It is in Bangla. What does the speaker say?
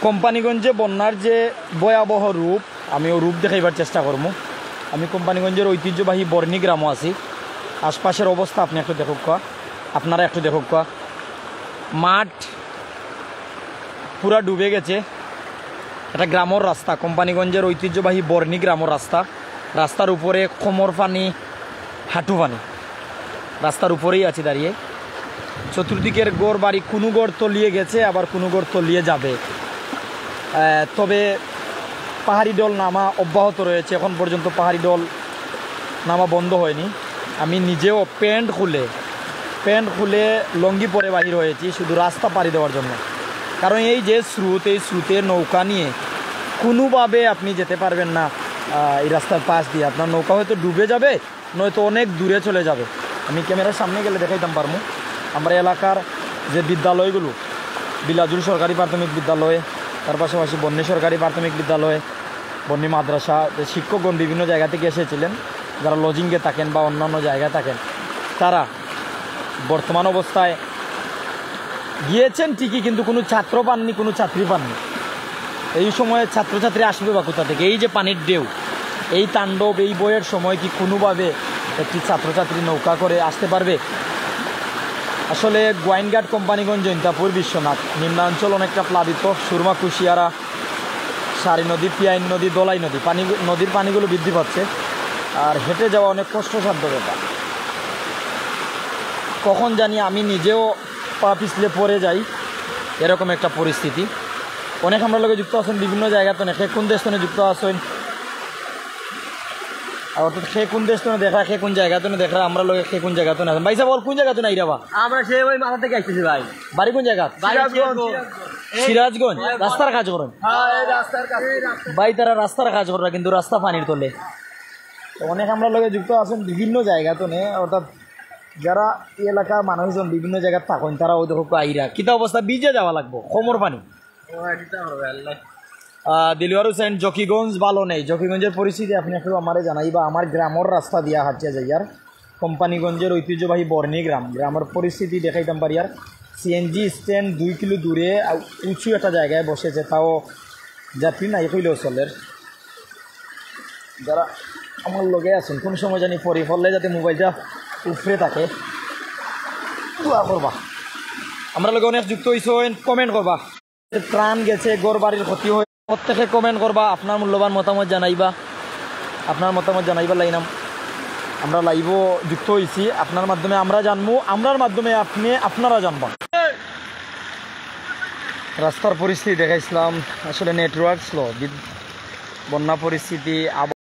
কোম্পানিগঞ্জে বন্যার যে ভয়াবহ রূপ আমি ও রূপ দেখাইবার চেষ্টা করবো। আমি কোম্পানিগঞ্জের ঐতিহ্যবাহী বর্ণী গ্রামও আছি। আশপাশের অবস্থা আপনি একটু দেখুক কা, আপনারা একটু দেখুক কা। মাঠ পুরা ডুবে গেছে। এটা গ্রামের রাস্তা, কোম্পানিগঞ্জের ঐতিহ্যবাহী বর্ণী গ্রামের রাস্তা। রাস্তার উপরে কোমর পানি, হাঁটু পানি। রাস্তার উপরেই আছি দাঁড়িয়ে। চতুর্দিকের গড় বাড়ি, কোনো গড় তলিয়ে গেছে, আবার কোনো গড় তলিয়ে যাবে। তবে পাহাড়ি ডল নামা অব্যাহত রয়েছে। এখন পর্যন্ত পাহাড়ি ডল নামা বন্ধ হয়নি। আমি নিজেও প্যান্ট খুলে লঙ্গি পরে বাহির হয়েছি শুধু রাস্তা পাড়ি দেওয়ার জন্য। কারণ এই যে স্রোত, এই স্রোতে নৌকা নিয়ে কোনোভাবে আপনি যেতে পারবেন না। এই রাস্তার পাশ দিয়ে আপনার নৌকা হয়তো ডুবে যাবে, নয়তো অনেক দূরে চলে যাবে। আমি ক্যামেরার সামনে গেলে দেখাইতাম পারবো। আমরা এলাকার যে বিদ্যালয়গুলো, বিলাজুল সরকারি প্রাথমিক বিদ্যালয়, তার পাশাপাশি বন্যী সরকারি প্রাথমিক বিদ্যালয়, বন্যী মাদ্রাসা, যে শিক্ষকগণ বিভিন্ন জায়গা থেকে এসেছিলেন, যারা লজিংয়ে থাকেন বা অন্যান্য জায়গায় থাকেন, তারা বর্তমান অবস্থায় গিয়েছেন ঠিকই, কিন্তু কোনো ছাত্র পাননি, কোনো ছাত্রী পাননি। এই সময়ে ছাত্রছাত্রী আসবে বা কোথা থেকে? এই যে পানির ঢেউ, এই তাণ্ডব, এই বইয়ের সময় কি কোনোভাবে একটি ছাত্রছাত্রী নৌকা করে আসতে পারবে? আসলে গোয়াইনঘাট, কোম্পানিগঞ্জ, জৈন্তাপুর, বিশ্বনাথ নিম্নাঞ্চল অনেকটা প্লাবিত। সুরমা, কুশিয়ারা, সারি নদী, পিয়াইন নদী, দোলাই নদী, নদীর পানিগুলো বৃদ্ধি পাচ্ছে। আর হেঁটে যাওয়া অনেক কষ্টসাধ্য ব্যাপার। কখন জানি আমি নিজেও পা পিছলে পড়ে যাই, এরকম একটা পরিস্থিতি। অনেক আমরা লোকে যুক্ত আছেন বিভিন্ন জায়গাতে, সে কোন দেশ থেকে যুক্ত আছেন, আর অর্থাৎ সে কোন দেশ থেকে দেখা, সে কোন জায়গাতে দেখা, আমরা লোক সে কোন জায়গাতে না। ভাই সাহেব কোন জায়গাতে নাই রাবা? আমরা সে ওই মাথা থেকে আসতেছি ভাই। বাড়ি কোন জায়গা? সিরাজগঞ্জ। রাস্তার কাজ করেন ভাই? তারা রাস্তার কাজ করে, কিন্তু রাস্তা পানির তোলে। অনেক আমরা লোকে যুক্ত আছেন বিভিন্ন জায়গাতে নেই, অর্থাৎ যারা এই এলাকার মানুষজন বিভিন্ন জায়গায় থাকেন, তারা ওই দেখো আইরা কিতা অবস্থা, বিজে যাওয়া লাগবো কোমর পানি। দিলওয়ার হুসেন, জকিগঞ্জ ভালো নেই। জকিগঞ্জের পরিস্থিতি আপনি একটু আমারে জানাইবা। আমার গ্রামের রাস্তা দিয়া হাঁটিয়া যাই। আর কোম্পানিগঞ্জের ঐতিহ্যবাহী বর্ণী গ্রামের পরিস্থিতি দেখাইতাম পারি। আর সিএনজি স্ট্যান্ড 2 কিলো দূরে উঁচু একটা জায়গায় বসেছে, তাও যাত্রী নাই কইলেও চলের। যারা আমার লগে আছেন কোন সময় জানি পরি ফললে যাতে মোবাইলটা উপরে থাকে, দোয়া করবা। আমরা লগে অনেক যুক্ত হয়েছেন, কমেন্ট করবা। ত্রাণ গেছে, গড় বাড়ির ক্ষতি হয়, প্রত্যেকে কমেন্ট করবা, আপনার মূল্যবান মতামত জানাইবা। আপনার মতামত জানাইবা লাইনাম। আমরা লাইভও যুক্ত হয়েছি, আপনার মাধ্যমে আমরা জানবো, আমরার মাধ্যমে আপনারা জানবা। রাস্তার পরিস্থিতি দেখাইছিলাম, আসলে নেটওয়ার্ক স্লো, বন্যা পরিস্থিতি।